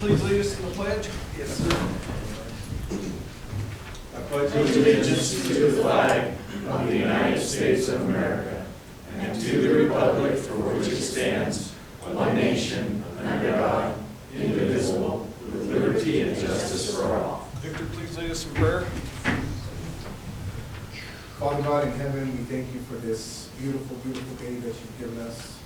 Please lead us in the pledge. Yes, sir. I pledge allegiance to the flag of the United States of America and to the republic for which it stands, one nation, under God, indivisible, with liberty and justice for all. Victor, please lead us in prayer. Father God in heaven, we thank you for this beautiful, beautiful day that you've given us.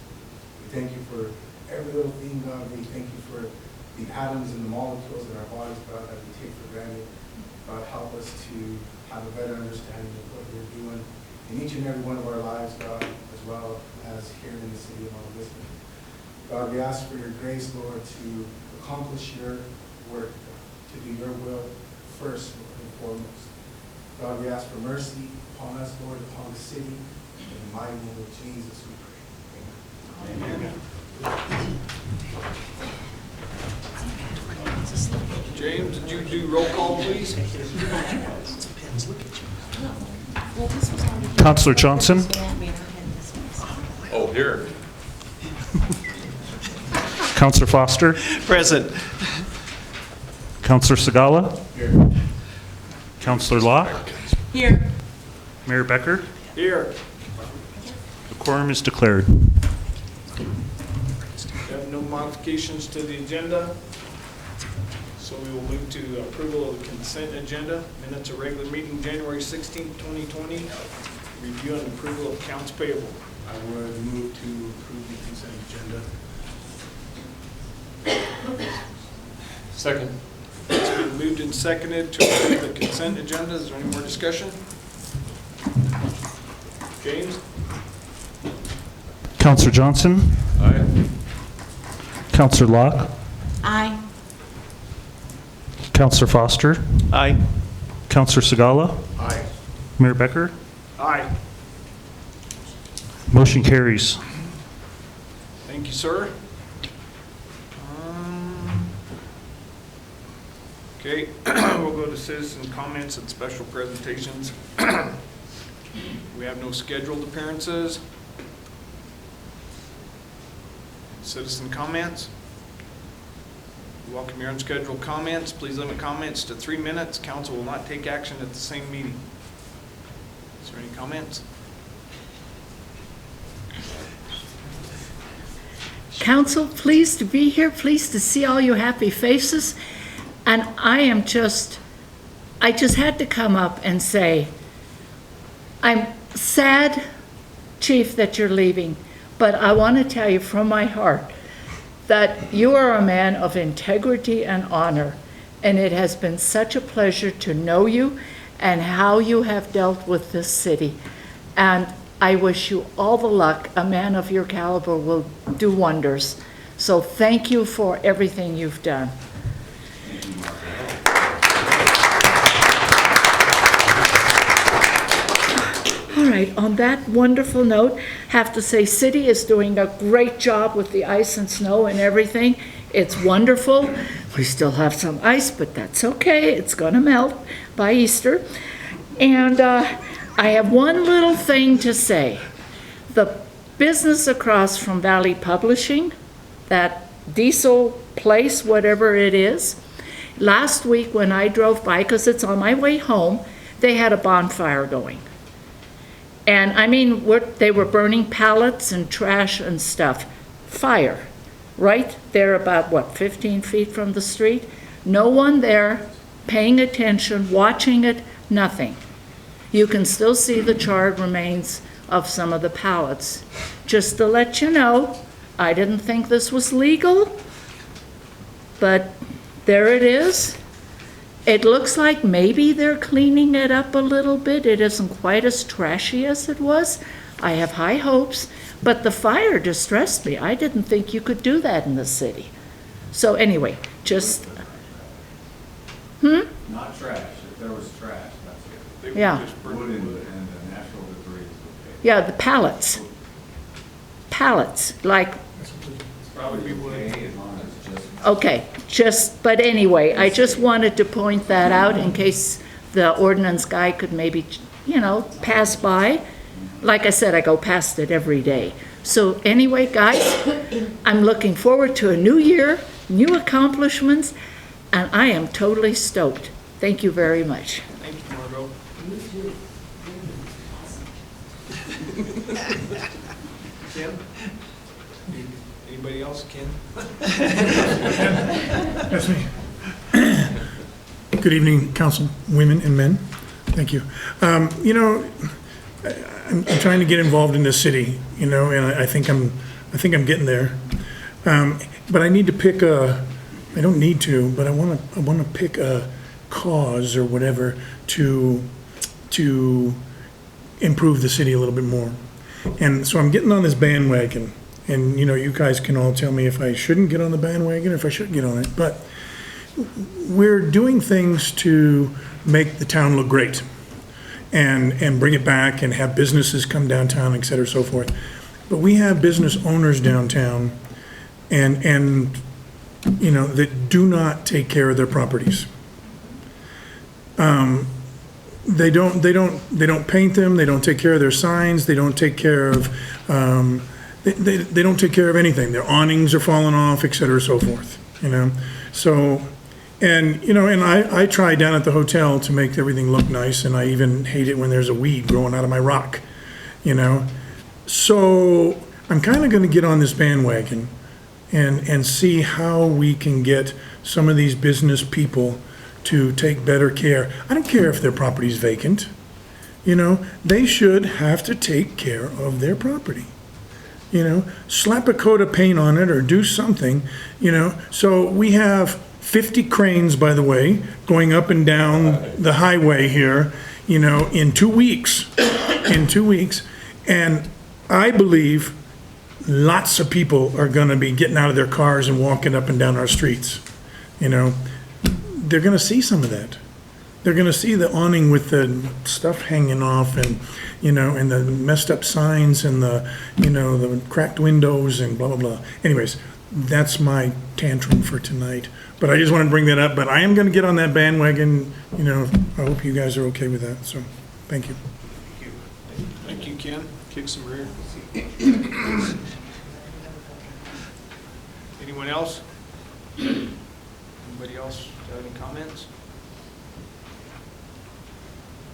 We thank you for every little thing, God. We thank you for the atoms and the molecules in our bodies, God, that we take for granted. God, help us to have a better understanding of what you're doing in each and every one of our lives, God, as well as here in the city of Monte Vista. God, we ask for your grace, Lord, to accomplish your work, to do your will first and foremost. God, we ask for mercy upon us, Lord, upon the city. In the mighty name of Jesus, we pray. Amen. James, did you do roll call, please? Counselor Johnson. Oh, here. Counselor Foster. Present. Counselor Segala. Here. Counselor Locke. Here. Mayor Becker. Here. The quorum is declared. We have no modifications to the agenda, so we will move to approval of the consent agenda. Minutes of regular meeting, January 16th, 2020. Review and approval of accounts payable. I would move to approve the consent agenda. Second. It's been moved and seconded to approve the consent agenda. Is there any more discussion? James? Counselor Johnson. Aye. Counselor Locke. Aye. Counselor Foster. Aye. Counselor Segala. Aye. Mayor Becker. Aye. Motion carries. Thank you, sir. Okay, we'll go to citizen comments and special presentations. We have no scheduled appearances. Citizen comments. We welcome your unscheduled comments. Please limit comments to 3 minutes. Council will not take action at the same meeting. Is there any comments? Council, pleased to be here, pleased to see all your happy faces. And I just had to come up and say, I'm sad, Chief, that you're leaving, but I want to tell you from my heart that you are a man of integrity and honor, and it has been such a pleasure to know you and how you have dealt with this city. And I wish you all the luck. A man of your caliber will do wonders. So thank you for everything you've done. All right, on that wonderful note, have to say city is doing a great job with the ice and snow and everything. It's wonderful. We still have some ice, but that's okay. It's gonna melt by Easter. And I have one little thing to say. The business across from Valley Publishing, that diesel place, whatever it is, last week when I drove by, because it's on my way home, they had a bonfire going. And I mean, they were burning pallets and trash and stuff. Fire, right there about, 15 feet from the street? No one there paying attention, watching it, nothing. You can still see the charred remains of some of the pallets. Just to let you know, I didn't think this was legal, but there it is. It looks like maybe they're cleaning it up a little bit. It isn't quite as trashy as it was. I have high hopes, but the fire distressed me. I didn't think you could do that in the city. So anyway, just, Not trash. If there was trash, that's it. They were Yeah. just burning Wood and wood. the natural debris is okay. yeah, the pallets. Pallets, like, It's probably okay as long as it's just. okay, but anyway, I just wanted to point that out in case the ordinance guy could maybe, pass by. Like I said, I go past it every day. So anyway, guys, I'm looking forward to a new year new accomplishments, and I am totally stoked. Thank you very much. Thank you, Margot. Ken? Anybody else, Ken? That's me. Good evening, council, women and men. Thank you. You know, I'm trying to get involved in this city, you know, and I think I'm getting there. But I need to pick I don't need to, but I want to pick a cause or whatever to improve the city a little bit more. And so I'm getting on this bandwagon, and you know, you guys can all tell me if I shouldn't get on the bandwagon or if I should get on it. But we're doing things to make the town look great and bring it back and have businesses come downtown, et cetera, so forth. But we have business owners downtown and you know, that do not take care of their properties. They don't paint them, they don't take care of their signs, they don't take care of, they don't take care of anything. Their awnings are falling off, et cetera, so forth, you know? So, and, you know, and I try down at the hotel to make everything look nice, and I even hate it when there's a weed growing out of my rock, you know? So I'm kind of gonna get on this bandwagon and see how we can get some of these business people to take better care. I don't care if their property's vacant, you know, they should have to take care of their property. You know, slap a coat of paint on it or do something, you know. So we have 50 cranes, by the way, going up and down the highway here, you know, in 2 weeks, And I believe lots of people are gonna be getting out of their cars and walking up and down our streets, you know. They're gonna see some of that. They're gonna see the awning with the stuff hanging off and, you know, and the messed up signs and the, you know, the cracked windows and blah, blah, blah. Anyways, that's my tantrum for tonight. But I just wanted to bring that up, but I am gonna get on that bandwagon, you know. I hope you guys are okay with that, so, thank you. Thank you, Ken. Kick some rear. Anyone else? Anybody else have any comments?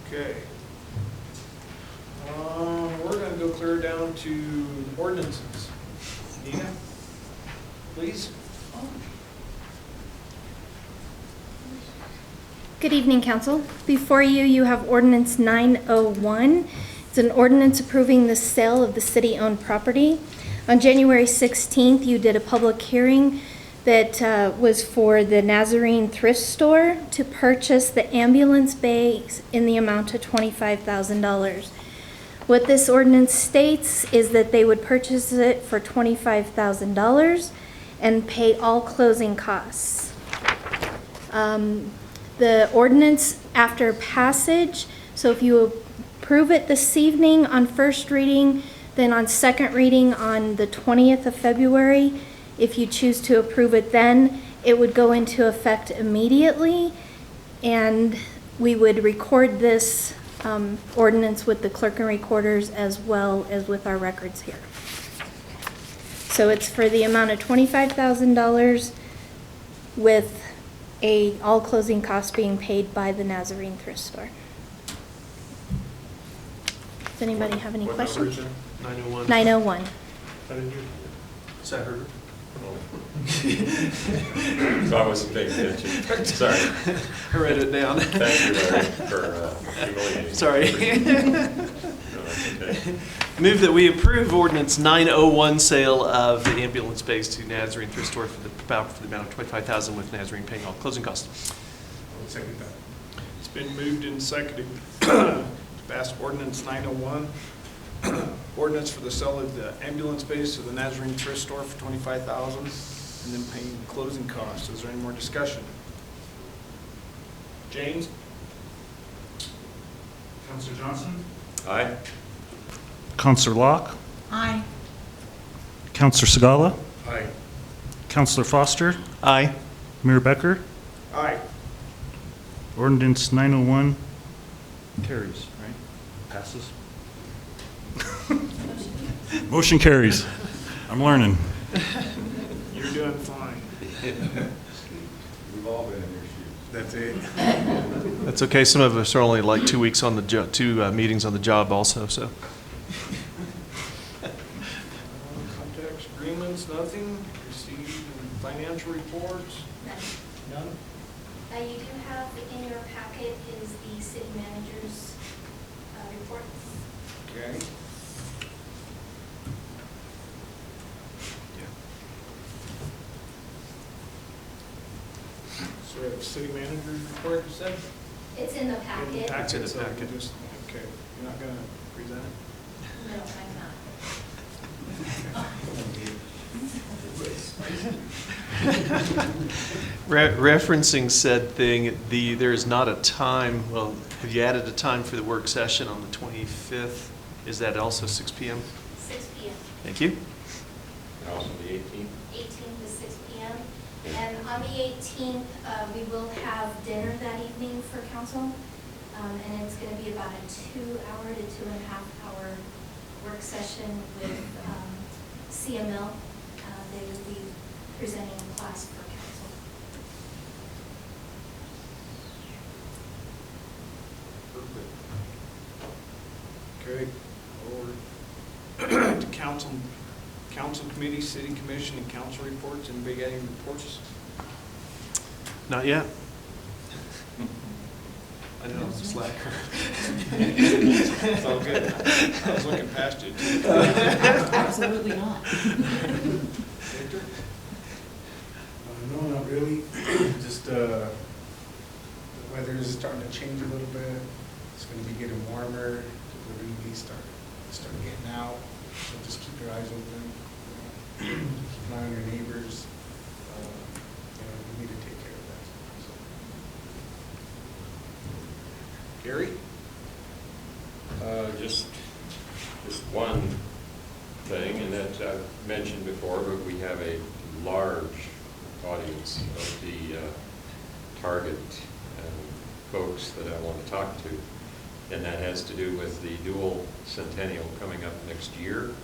Okay. We're gonna go clear down to ordinances. Nina, please. Good evening, council. Before you, you have ordinance 901. It's an ordinance approving the sale of the city-owned property. On January 16th, you did a public hearing that was for the Nazarene Thrift Store to purchase the ambulance bays in the amount of $25,000. What this ordinance states is that they would purchase it for $25,000 and pay all closing costs. The ordinance after passage, so if you approve it this evening on first reading, then on second reading on the 20th of February, if you choose to approve it then, it would go into effect immediately, and we would record this ordinance with the clerk and recorders as well as with our records here. So it's for the amount of $25,000 with all closing costs being paid by the Nazarene Thrift Store. Does anybody have any questions? 901. 901. Is that her? So I wasn't paying attention. Sorry. I read it down. Thank you, Larry, for humiliating. Sorry. No, that's okay. Move that we approve ordinance 901 sale of the ambulance bays to Nazarene Thrift Store for the amount of $25,000 with Nazarene paying all closing costs. I'll second that. It's been moved and seconded to pass ordinance 901. Ordinance for the sale of the ambulance base to the Nazarene Thrift Store for $25,000 and then paying closing costs. Is there any more discussion? James? Counselor Johnson? Aye. Counselor Locke? Aye. Counselor Segala? Aye. Counselor Foster? Aye. Mayor Becker? Aye. Ordinance 901 carries, right? Passes? Motion carries. I'm learning. You're doing fine. We've all been in your shoes. That's it. That's okay, some of us are only like 2 weeks on the job, 2 meetings on the job also, so. Contracts, agreements, nothing. Received financial reports, none. You do have in your packet is the city manager's reports. Okay. So we have a city manager's report, you said? It's in the packet. It's in the So we packet. just- Okay, you're not gonna present it? No, I'm not. Referencing said thing, there is not a time, well, have you added a time for the work session on the 25th? Is that also 6 PM? 6 p.m. Thank you. And also the 18th. 18th to 6 p.m. And on the 18th, we will have dinner that evening for council. And it's going to be about a 2-hour to 2.5-hour work session with CML. They will be presenting a class for council. Okay, over to council committee, city commission, and council reports. Anybody got any reports? Not yet. I know, I'm a slacker. It's all good. I was looking past you. Absolutely not. Victor? No, not really. Just, the weather is starting to change a little bit. It's gonna be getting warmer. The rain will start getting out. So just keep your eyes open. Keep an eye on your neighbors. We need to take care of that. Gary? Just one thing, and that I've mentioned before, but we have a large audience of the target folks that I want to talk to. And that has to do with the dual centennial coming up next year,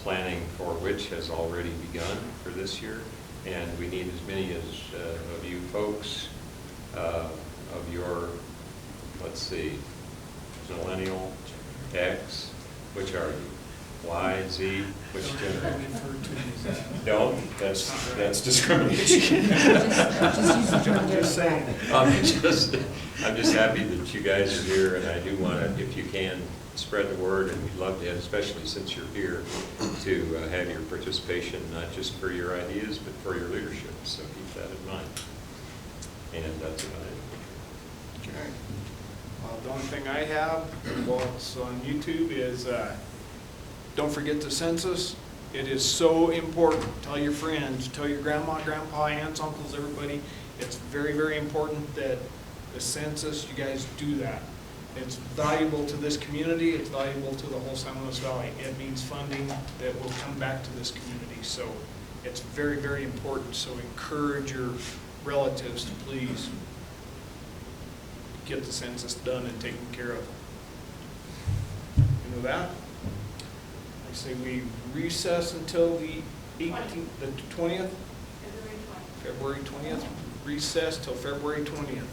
planning for which has already begun for this year. And we need as many of you folks of your, let's see, millennial, X, which are you? Y, Z, which generation? Don't, that's discrimination. I'm just saying. I'm just happy that you guys are here, and I do want to, if you can, spread the word, and we'd love to have, especially since you're here, to have your participation, not just for your ideas, but for your leadership. So keep that in mind. And that's about it. Okay. The only thing I have, well, it's on YouTube, is don't forget the census. It is so important. Tell your friends, tell your grandma, grandpa, aunts, uncles, everybody. It's very, very important that the census, you guys do that. It's valuable to this community. It's valuable to the whole San Luis Valley. It means funding that will come back to this community. So it's very, very important. So encourage your relatives to please get the census done and taken care of. And with that, I say we recess until the 18th, the 20th? February 20th. Recess till February 20th.